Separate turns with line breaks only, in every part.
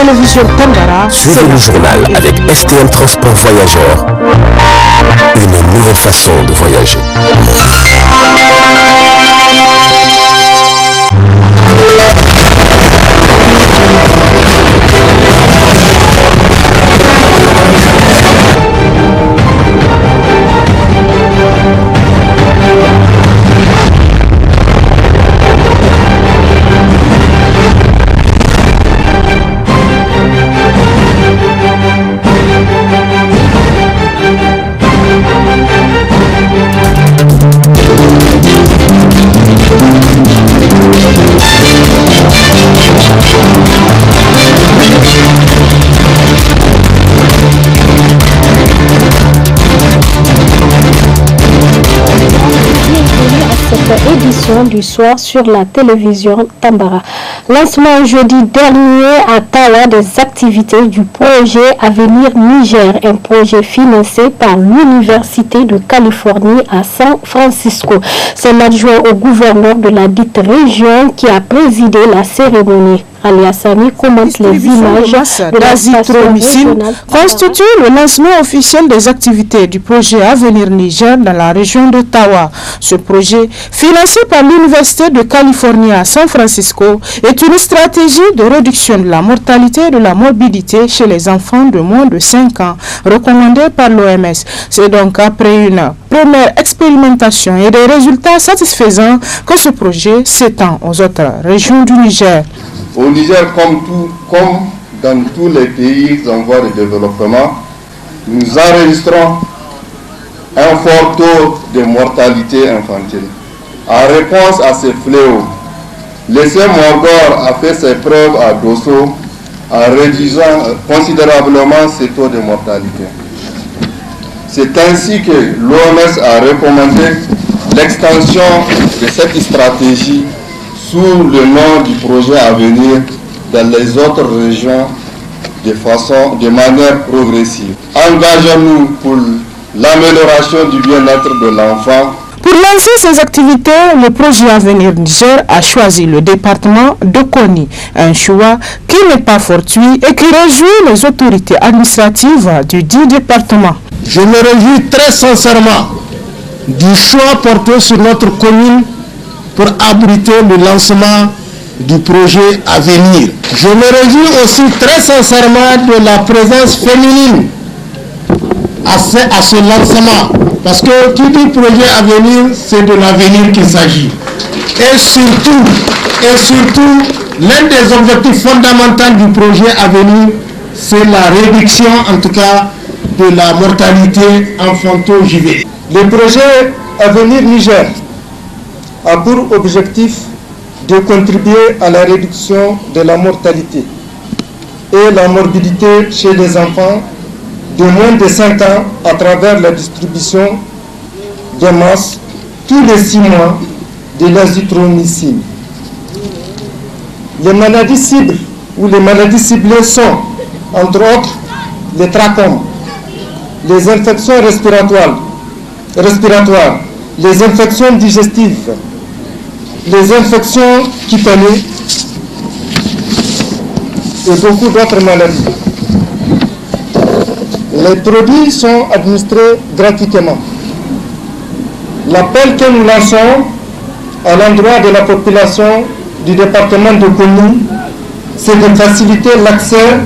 télévision Tambara.
Suivez le journal avec STM Transport Voyageurs. Une nouvelle façon de voyager.
Édition du soir sur la télévision Tambara. Lancement jeudi dernier à Tawa des activités du projet Avenir Niger, un projet financé par l'Université de Californie à San Francisco. C'est l'adjoint au gouverneur de la dite région qui a présidé la cérémonie. Aliassani commente les images de
l'azithromycine constitue le lancement officiel des activités du projet Avenir Niger dans la région de Tawa. Ce projet, financé par l'Université de Californie à San Francisco, est une stratégie de réduction de la mortalité et de la morbidité chez les enfants de moins de 5 ans, recommandée par l'OMS. C'est donc après une première expérimentation et des résultats satisfaisants que ce projet s'étend aux autres régions du Niger.
Au Niger, comme dans tous les pays en voie de développement, nous enregistrons un fort taux de mortalité infantile. En réponse à ces fléaux, l'essai Morgor a fait ses preuves à Dosso en réduisant considérablement ces taux de mortalité. C'est ainsi que l'OMS a recommandé l'extension de cette stratégie sous le nom du projet à venir dans les autres régions de manière progressive. Engageons-nous pour l'amélioration du bien-être de l'enfant.
Pour lancer ces activités, le projet Avenir Niger a choisi le département de Koni, un choix qui n'est pas fortuit et qui réjouit les autorités administratives du dit département.
Je me réjouis très sincèrement du choix porté sur notre commune pour abriter le lancement du projet à venir. Je me réjouis aussi très sincèrement de la présence féminine à ce lancement, parce que qui dit projet à venir, c'est de l'avenir qu'il s'agit. Et surtout, l'un des objectifs fondamentaux du projet à venir, c'est la réduction, en tout cas, de la mortalité infanto-juvénile.
Le projet Avenir Niger a pour objectif de contribuer à la réduction de la mortalité et la morbidité chez les enfants de moins de 5 ans à travers la distribution de masse tous les 6 mois de l'azithromycine. Les maladies cibles ou les maladies ciblées sont, entre autres, les trachome, les infections respiratoires, les infections digestives, les infections cutanées et beaucoup d'autres maladies. Les produits sont administrés gratuitement. L'appel que nous lançons à l'endroit de la population du département de Koni, c'est de faciliter l'accès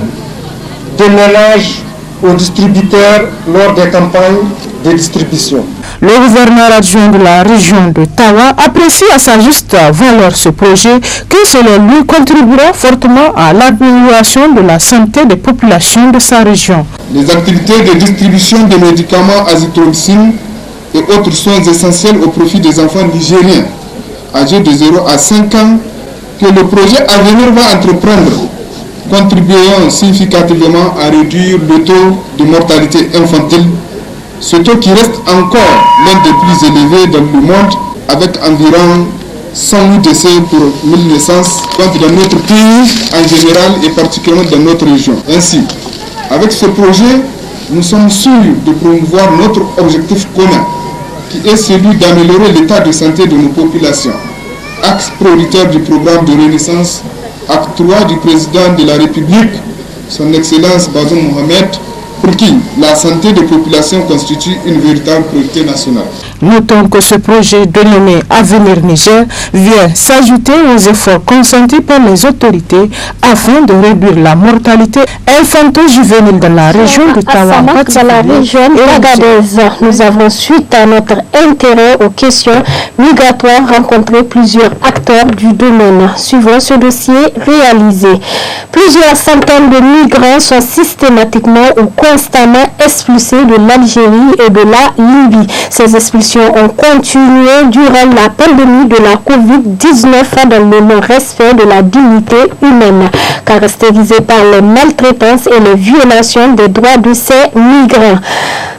des ménages aux distributeurs lors des campagnes de distribution.
Le gouverneur adjoint de la région de Tawa apprécie à sa juste valeur ce projet qui, selon lui, contribuera fortement à l'amélioration de la santé des populations de sa région.
Les activités de distribution de médicaments azithromycine et autres soins essentiels au profit des enfants nigériens âgés de 0 à 5 ans que le projet à venir va entreprendre contribueront significativement à réduire le taux de mortalité infantile, ce taux qui reste encore l'un des plus élevés dans le monde, avec environ 100 000 décès pour 1000 naissances, quand dans notre pays en général et particulièrement dans notre région. Ainsi, avec ce projet, nous sommes sûrs de promouvoir notre objectif commun, qui est celui d'améliorer l'état de santé de nos populations. Axe prioritaire du programme de renaissance, acte 3 du président de la République son Excellence Bazoum Mohamed, pour qui la santé des populations constitue une véritable priorité nationale.
Notons que ce projet dénommé Avenir Niger vient s'ajouter aux efforts consentis par les autorités afin de réduire la mortalité infanto-juvénile dans la région de Tawa.
Dans la région d'Agadez, nous avons, suite à notre intérêt aux questions migratoires, rencontré plusieurs acteurs du domaine. Suivant ce dossier réalisé, plusieurs centaines de migrants sont systématiquement ou constamment expulsés de l'Algérie et de la Libye. Ces expulsions ont continué durant la pandémie de la COVID-19 dans le non-respect de la dignité humaine, caractérisée par les maltraitances et les violations des droits de ces migrants.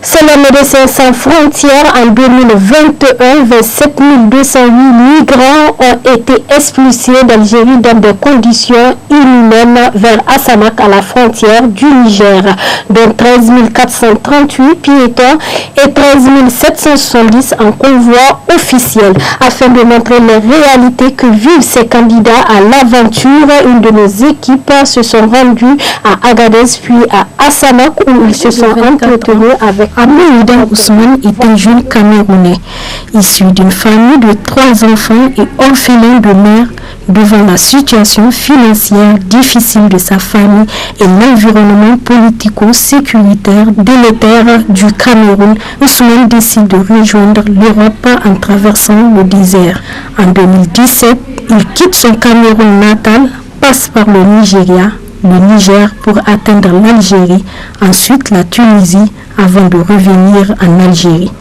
Selon Médecins sans frontières, en 2021, 27 208 migrants ont été expulsés d'Algérie dans des conditions inhumaines vers Assamak à la frontière du Niger, dont 13 438 piétons et 13 770 en convoi officiel. Afin de montrer les réalités que vivent ces candidats à l'aventure, une de nos équipes se sont rendues à Agadez puis à Assamak où ils se sont entretenus avec Amoïda Ousmane, est un jeune Camerounais issu d'une famille de 3 enfants et orphelin de mère. Devant la situation financière difficile de sa famille et l'environnement politico-sécuritaire délétère du Cameroun, Ousmane décide de rejoindre l'Europe en traversant le désert. En 2017, il quitte son Cameroun natal, passe par le Nigeria, le Niger pour atteindre l'Algérie, ensuite la Tunisie avant de revenir en Algérie.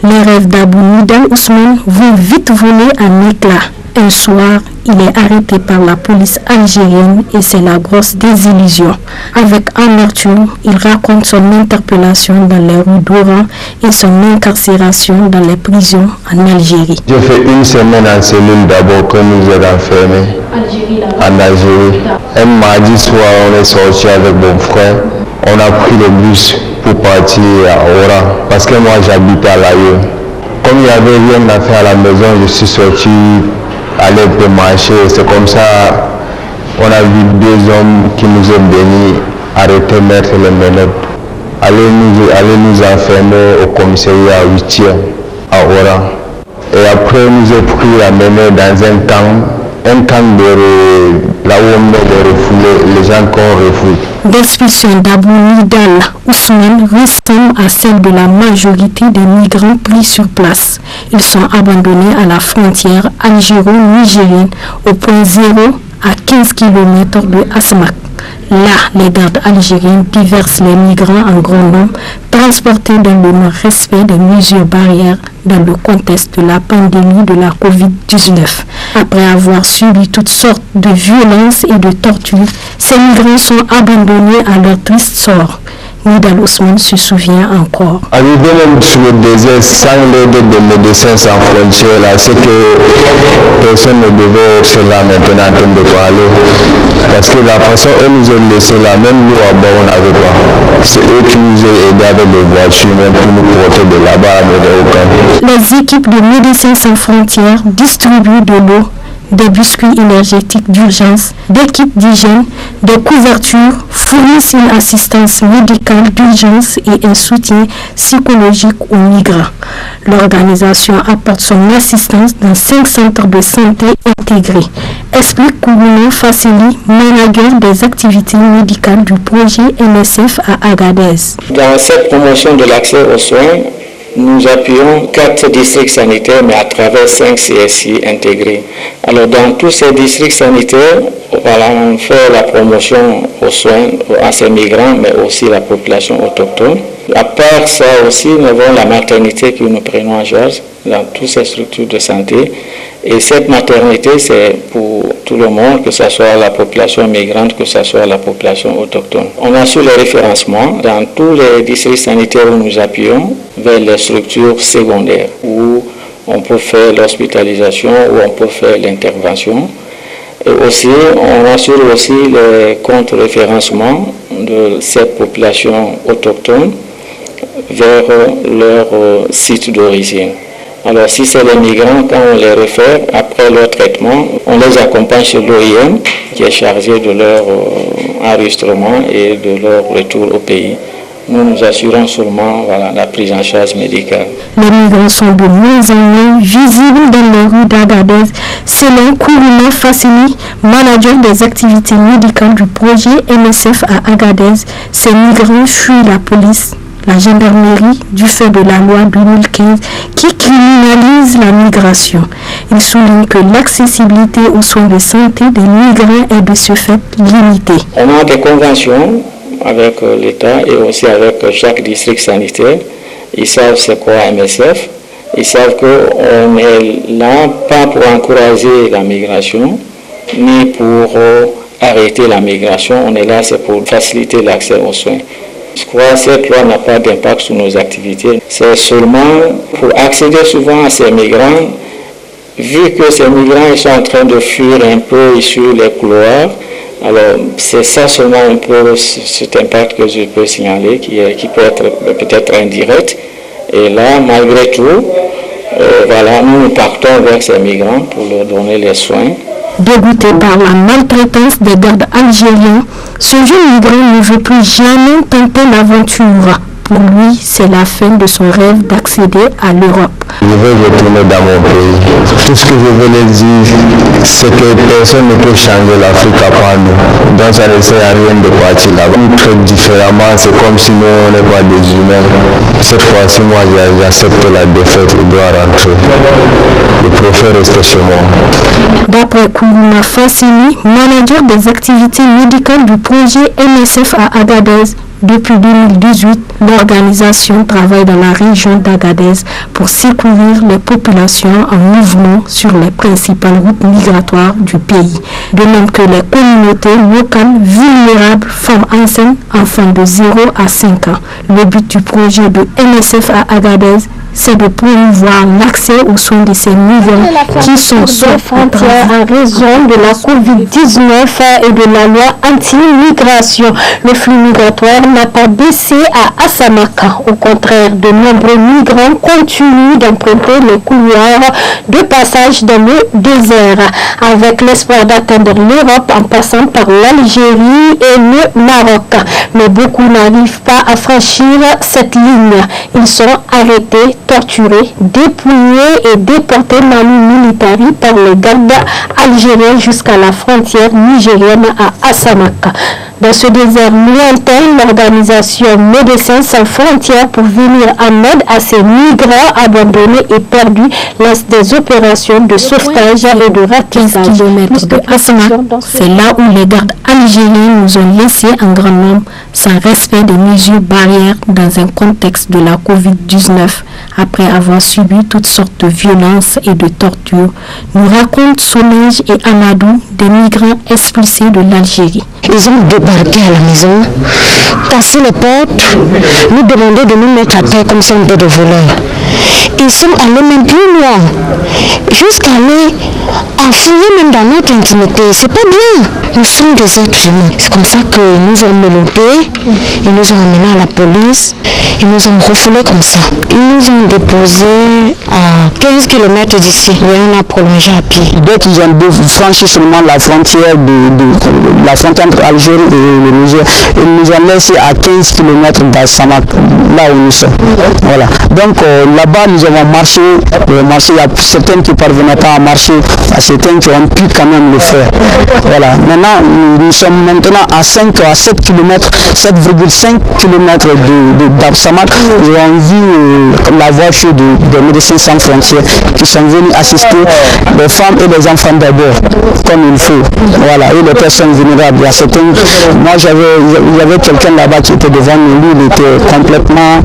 Les rêves d'Abou Nida Ousmane vont vite voler en éclats. Un soir, il est arrêté par la police algérienne et c'est la grosse désillusion. Avec amertume, il raconte son interpellation dans les rues d'Oran et son incarcération dans les prisons en Algérie.
J'ai fait une semaine en cellule d'abord quand nous êtes enfermés en Algérie. Un mardi soir, on est sorti avec mon frère. On a pris le bus pour partir à Oran parce que moi j'habitais à l'Aïe. Comme il n'y avait rien à faire à la maison, je suis sorti aller un peu marcher. C'est comme ça on a vu 2 hommes qui nous ont bénis arrêter, mettre les menottes, aller nous enfermer au commissariat 8e à Oran. Et après nous ont pris à mener dans un camp de là où on met les refoulés, les gens qu'on refoule.
L'expulsion d'Abou Nidal Ousmane ressemble à celle de la majorité des migrants pris sur place. Ils sont abandonnés à la frontière algéro-nigérienne au point 0 à 15 km de Assamak. Là, les gardes algériens diversent les migrants en grand nombre, transportés dans le non-respect des mesures barrières dans le contexte de la pandémie de la COVID-19. Après avoir subi toutes sortes de violences et de tortures, ces migrants sont abandonnés à leur triste sort. Nidal Ousmane se souvient encore.
Arrivé même sur le désert sans l'aide des Médecins sans frontières, là, c'est que personne ne devait être là maintenant en train de parler. Parce que la façon dont ils nous ont laissé là, même nous à bord, on n'avait pas. C'est eux qui nous ont aidés avec des voitures, même pour nous porter de là-bas à Médéocamp.
Les équipes de Médecins sans frontières distribuent de l'eau, des biscuits énergétiques d'urgence, des kits d'hygiène, des couvertures, fournissent une assistance médicale d'urgence et un soutien psychologique aux migrants. L'organisation apporte son assistance dans 5 centres de santé intégrés. Explique Kourounou Fassili, manager des activités médicales du projet MSF à Agadez.
Dans cette promotion de l'accès aux soins, nous appuyons 4 districts sanitaires, mais à travers 5 CSI intégrés. Alors, dans tous ces districts sanitaires, voilà, on fait la promotion aux soins à ces migrants, mais aussi la population autochtone. À part ça aussi, nous avons la maternité que nous prenons en charge dans toutes ces structures de santé. Et cette maternité, c'est pour tout le monde, que ce soit la population migrante, que ce soit la population autochtone. On assure le référencement dans tous les districts sanitaires où nous appuyons vers les structures secondaires, où on peut faire l'hospitalisation, où on peut faire l'intervention. Et aussi, on assure aussi le contre-référencement de cette population autochtone vers leur site d'origine. Alors, si c'est les migrants, quand on les réfère, après leur traitement, on les accompagne chez l'OIM, qui est chargé de leur enregistrement et de leur retour au pays. Nous nous assurons seulement la prise en charge médicale.
Les migrants sont de moins en moins visibles dans les rues d'Agadez. Selon Kourouna Fassini, manager des activités médicales du projet MSF à Agadez, ces migrants fuient la police, la gendarmerie, du fait de la loi 2015 qui criminalise la migration. Il souligne que l'accessibilité aux soins de santé des migrants est de ce fait limitée.
On a des conventions avec l'État et aussi avec chaque district sanitaire. Ils savent c'est quoi MSF. Ils savent qu'on est là pas pour encourager la migration, ni pour arrêter la migration. On est là c'est pour faciliter l'accès aux soins. Je crois que cette loi n'a pas d'impact sur nos activités. C'est seulement pour accéder souvent à ces migrants, vu que ces migrants ils sont en train de fuir un peu sur les couloirs. Alors, c'est ça seulement un peu cet impact que je peux signaler, qui peut être peut-être indirect. Et là, malgré tout, nous partons vers ces migrants pour leur donner les soins.
Dégoûté par la maltraitance des gardes algériens, ce jeune migrant ne veut plus jamais tenter l'aventure. Pour lui, c'est la fin de son rêve d'accéder à l'Europe.
Je veux retourner dans mon pays. Tout ce que je veux leur dire, c'est que personne ne peut changer l'Afrique à part nous. Donc ça ne sert à rien de partir là-bas. Nous traitons différemment, c'est comme si nous, on n'est pas des humains. Cette fois-ci, moi, j'accepte la défaite, je dois rentrer. Je préfère rester chez moi.
D'après Kourouna Fassini, manager des activités médicales du projet MSF à Agadez, depuis 2018, l'organisation travaille dans la région d'Agadez pour secourir les populations en mouvement sur les principales routes migratoires du pays. De même que les communautés locales vulnérables, femmes enceintes, enfants de 0 à 5 ans. Le but du projet de MSF à Agadez, c'est de promouvoir l'accès aux soins de ces migrants qui sont sous frontière en raison de la COVID-19 et de la loi anti-migration. Le flux migratoire n'a pas baissé à Assamaka. Au contraire, de nombreux migrants continuent d'emprunter les couloirs de passage dans le désert, avec l'espoir d'atteindre l'Europe en passant par l'Algérie et le Maroc. Mais beaucoup n'arrivent pas à franchir cette ligne. Ils sont arrêtés, torturés, dépouillés et déportés manu militari par les gardes algériens jusqu'à la frontière nigérienne à Assamaka. Dans ce désert lointain, l'organisation Médecins sans frontières pour venir en aide à ces migrants abandonnés et perdus lance des opérations de sauvetage et de ratissage. 15 km de Assamaka, c'est là où les gardes algériens nous ont laissés en grand nombre sans respect des mesures barrières dans un contexte de la COVID-19 après avoir subi toutes sortes de violences et de tortures, nous racontent Solange et Amadou, des migrants expulsés de l'Algérie.
Ils ont débarqué à la maison, cassé les portes, nous demandaient de nous mettre à terre comme si on était des voleurs. Ils sont allés même plus loin, jusqu'à aller à fouiller même dans notre intimité. C'est pas bien. Nous sommes des êtres humains. C'est comme ça que nous ont menottés, ils nous ont emmenés à la police, ils nous ont refoulés comme ça. Ils nous ont déposés à 15 km d'ici et on a prolongé à pied.
Dès qu'ils ont franchi seulement la frontière la frontière entre Algérie et le Niger, ils nous ont laissé à 15 km d'Assamaka, là où nous sommes. Voilà. Donc là-bas, nous avons marché. Il y a certains qui ne parvenaient pas à marcher, il y a certains qui ont pu quand même le faire. Voilà. Maintenant, nous sommes maintenant à 5 à 7 km, 7,5 km d'Assamaka. Nous avons vu la voiture des Médecins sans frontières qui sont venus assister les femmes et les enfants d'abord, comme il faut. Voilà. Et les personnes vulnérables. Il y a certains. Moi, j'avais quelqu'un là-bas qui était devant nous, lui, il était complètement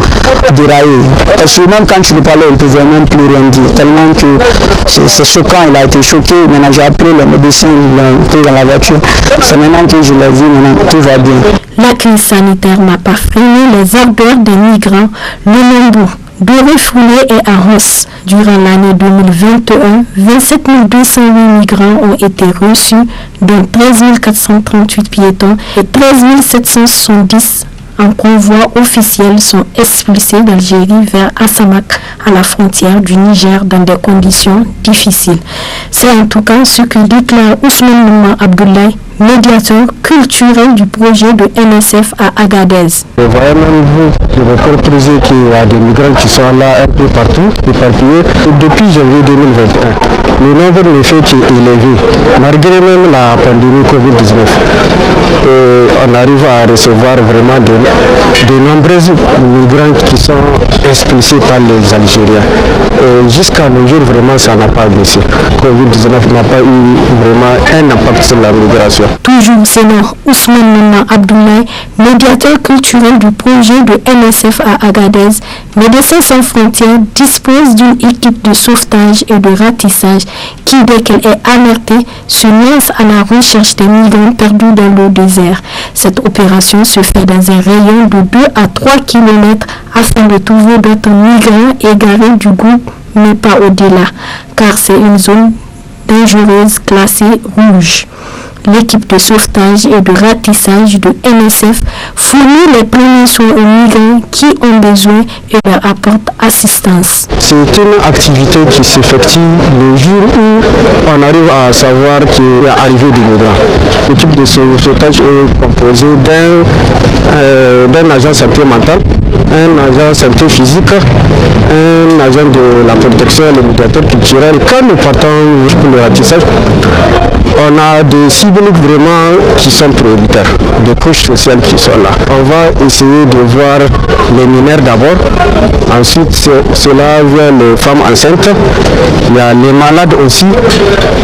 déraillé. Parce que même quand tu lui parlais, il ne pouvait même plus rien dire. Tellement que c'est choquant, il a été choqué. Maintenant, j'ai appelé le médecin, il l'a pris dans la voiture. C'est maintenant que je l'ai vu, maintenant, tout va bien.
La crise sanitaire n'a pas freiné les ardeurs des migrants. Le nombre de refoulés est en hausse. Durant l'année 2021, 27 208 migrants ont été reçus, dont 13 438 piétons et 13 770 en convoi officiel sont expulsés d'Algérie vers Assamaka, à la frontière du Niger, dans des conditions difficiles. C'est en tout cas ce que déclare Ousmane Abdoulaye, médiateur culturel du projet de MSF à Agadez.
Vous voyez même vous, le reporter qu'il y a des migrants qui sont là un peu partout, éparpillés. Depuis janvier 2021, le nombre de faits est élevé, malgré même la pandémie Covid-19. On arrive à recevoir vraiment de nombreux migrants qui sont expulsés par les Algériens. Jusqu'à nos jours, vraiment, ça n'a pas baissé. Covid-19 n'a pas eu vraiment un impact sur la migration.
Toujours Sénor Ousmane Mama Abdoulaye, médiateur culturel du projet de MSF à Agadez, Médecins sans frontières dispose d'une équipe de sauvetage et de ratissage qui, dès qu'elle est alertée, se lance à la recherche des migrants perdus dans le désert. Cette opération se fait dans un rayon de 2 à 3 km afin de trouver d'autres migrants égarés du groupe, mais pas au-delà, car c'est une zone dangereuse classée rouge. L'équipe de sauvetage et de ratissage de MSF fournit les premiers soins aux migrants qui ont besoin et leur apporte assistance.
C'est une activité qui s'effectue le jour où on arrive à savoir qu'il y a arrivé des migrants. L'équipe de sauvetage est composée d'un agent santé mentale, un agent santé physique, un agent de la protection et le médiateur culturel. Quand nous partons pour le ratissage, on a des cibles vraiment qui sont prioritaires, des couches sociales qui sont là. On va essayer de voir les mineurs d'abord, ensuite cela vient les femmes enceintes, il y a les malades aussi,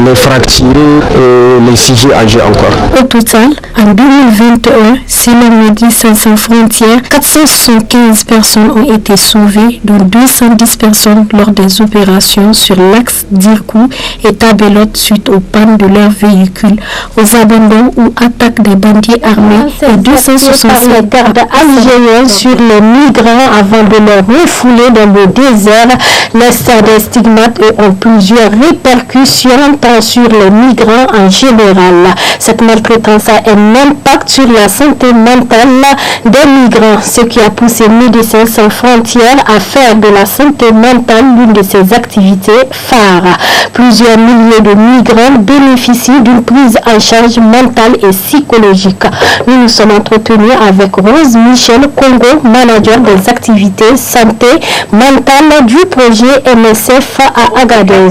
les fracturés et les sujets âgés encore.
Au total, en 2021, selon Médecins sans frontières, 475 personnes ont été sauvées, dont 210 personnes lors des opérations sur l'axe d'Irkou et Tabelote suite aux pannes de leurs véhicules, aux abandons ou attaques des bandits armés et 267 gardes algériens sur les migrants avant de les refouler dans le désert. Les des stigmates ont plusieurs répercussions tant sur les migrants en général. Cette maltraitance a un impact sur la santé mentale des migrants, ce qui a poussé Médecins sans frontières à faire de la santé mentale l'une de ses activités phares. Plusieurs milliers de migrants bénéficient d'une prise en charge mentale et psychologique. Nous nous sommes entretenus avec Rose Michel Congo, manager des activités santé mentale du projet MSF à Agadez.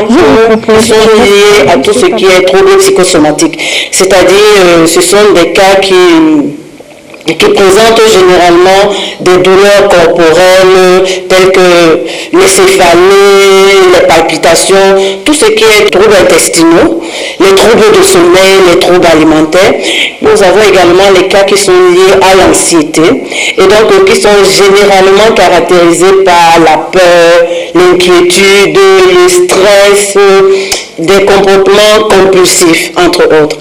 Je vous propose sont liés à tout ce qui est troubles psychosomatiques, c'est-à-dire ce sont des cas qui présentent généralement des douleurs corporelles telles que les céphalées, les palpitations, tout ce qui est troubles intestinaux, les troubles de sommeil, les troubles alimentaires. Nous avons également les cas qui sont liés à l'anxiété et donc qui sont généralement caractérisés par la peur, l'inquiétude, le stress, des comportements compulsifs, entre autres.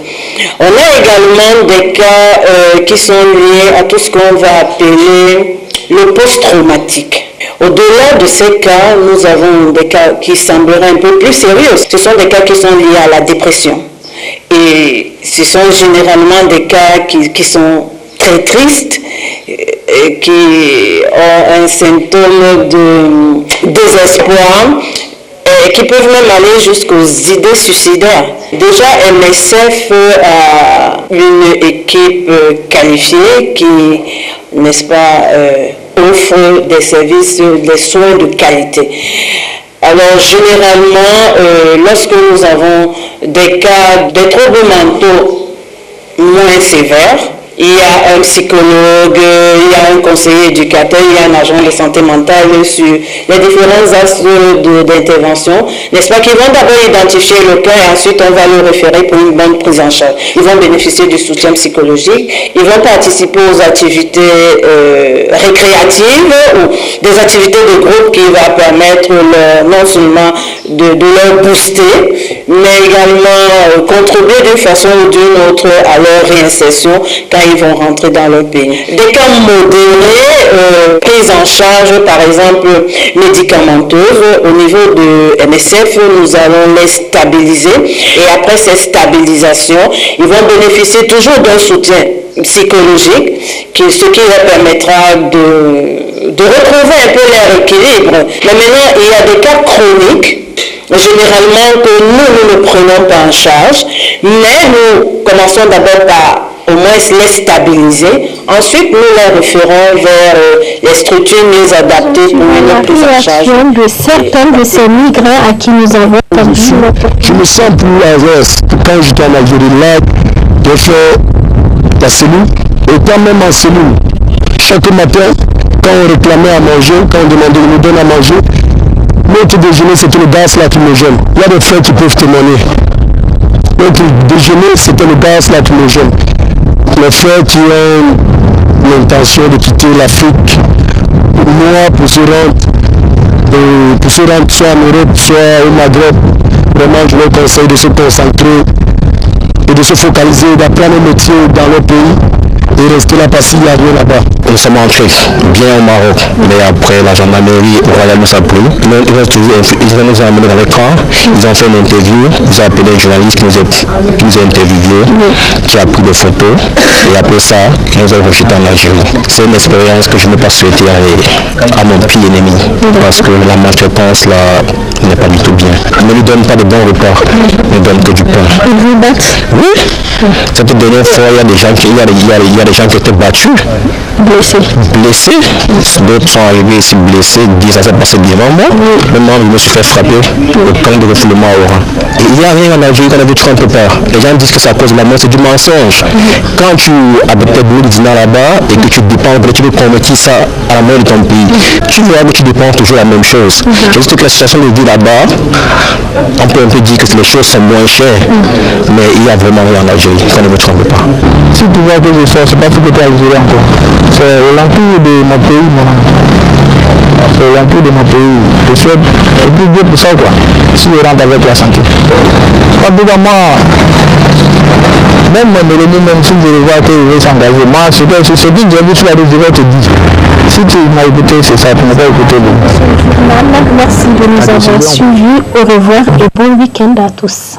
On a également des cas qui sont liés à tout ce qu'on va appeler le post-traumatique. Au-delà de ces cas, nous avons des cas qui sembleraient un peu plus sérieux. Ce sont des cas qui sont liés à la dépression. Et ce sont généralement des cas qui sont très tristes, et qui ont un symptôme de désespoir, et qui peuvent même aller jusqu'aux idées suicidaires. Déjà, MSF a une équipe qualifiée qui, n'est-ce pas, offre des services, des soins de qualité. Alors, généralement, lorsque nous avons des cas de troubles mentaux moins sévères, il y a un psychologue, il y a un conseiller éducateur, il y a un agent de santé mentale sur les différents axes d'intervention, n'est-ce pas, qui vont d'abord identifier le cas et ensuite on va le référer pour une bonne prise en charge. Ils vont bénéficier du soutien psychologique, ils vont participer aux activités récréatives ou des activités de groupe qui va permettre non seulement de leur booster, mais également contribuer d'une façon ou d'une autre à leur réinsertion quand ils vont rentrer dans leur pays. Des cas modérés, prise en charge par exemple médicamenteuse, au niveau de MSF, nous allons les stabiliser et après cette stabilisation, ils vont bénéficier toujours d'un soutien psychologique, ce qui leur permettra de retrouver un peu leur équilibre. Mais maintenant, il y a des cas chroniques généralement que nous ne le prenons pas en charge, mais nous commençons d'abord par au moins les stabiliser. Ensuite, nous les référons vers les structures mieux adaptées pour une prise en charge
de certains de ces migrants à qui nous avons tendu.
Je me sens plus à l'aise quand j'étais en Algérie. Là, j'ai fait la cellule, et quand même en cellule, chaque matin, quand on réclamait à manger, quand on demandait de nous donner à manger, notre déjeuner, c'était le gaz là qui me gêne. Il y a des frères qui peuvent témoigner. Notre déjeuner, c'était le gaz là qui me gêne. Les frères qui ont l'intention de quitter l'Afrique, moi, pour se rendre soit en Europe, soit au Maghreb, vraiment, je leur conseille de se concentrer et de se focaliser, d'apprendre un métier dans leur pays et rester là parce qu'il n'y a rien là-bas.
Nous sommes entrés bien au Maroc, mais après la gendarmerie royale nous a plu. Ils nous ont amenés dans le camp, ils ont fait une interview, ils ont appelé un journaliste qui nous a interviewé, qui a pris des photos, et après ça, ils nous ont rejetés en Algérie. C'est une expérience que je n'ai pas souhaité à mon pire ennemi, parce que la maltraitance là n'est pas du tout bien. Ils ne lui donnent pas de bons repas, ils ne donnent que du pain.
Ils vous battent?
Oui. Cette dernière fois, il y a des gens qui étaient battus. Blessés. D'autres sont arrivés ici blessés, disent ça s'est passé devant moi. Maintenant, je me suis fait frapper le camp de refoulement à Oran. Il n'y a rien en Algérie qu'on ne trompe pas. Les gens disent que c'est à cause de la mort, c'est du mensonge. Quand tu as peut-être 1000 dinars là-bas et que tu dépends, tu veux convertir ça à la mort de ton pays, tu verras que tu dépends toujours la même chose. Juste que la situation de vie là-bas, on peut un peu dire que les choses sont moins chères, mais il y a vraiment rien en Algérie, qu'on ne me trompe pas.
Si tu vois que je sors, c'est pas ce que tu as Algérie encore. C'est l'empire de mon pays, mon ami. C'est l'empire de mon pays. Je suis plus vieux pour ça, quoi. Si je rentre avec la santé. En tout cas, moi, même mon ennemi, même si je le vois qu'il veut s'engager, moi, c'est que j'ai vu sur la rue, je vais te dire. Si tu m'as écouté, c'est ça, tu n'as pas écouté.
Merci de nous avoir suivis. Au revoir et bon week-end à tous.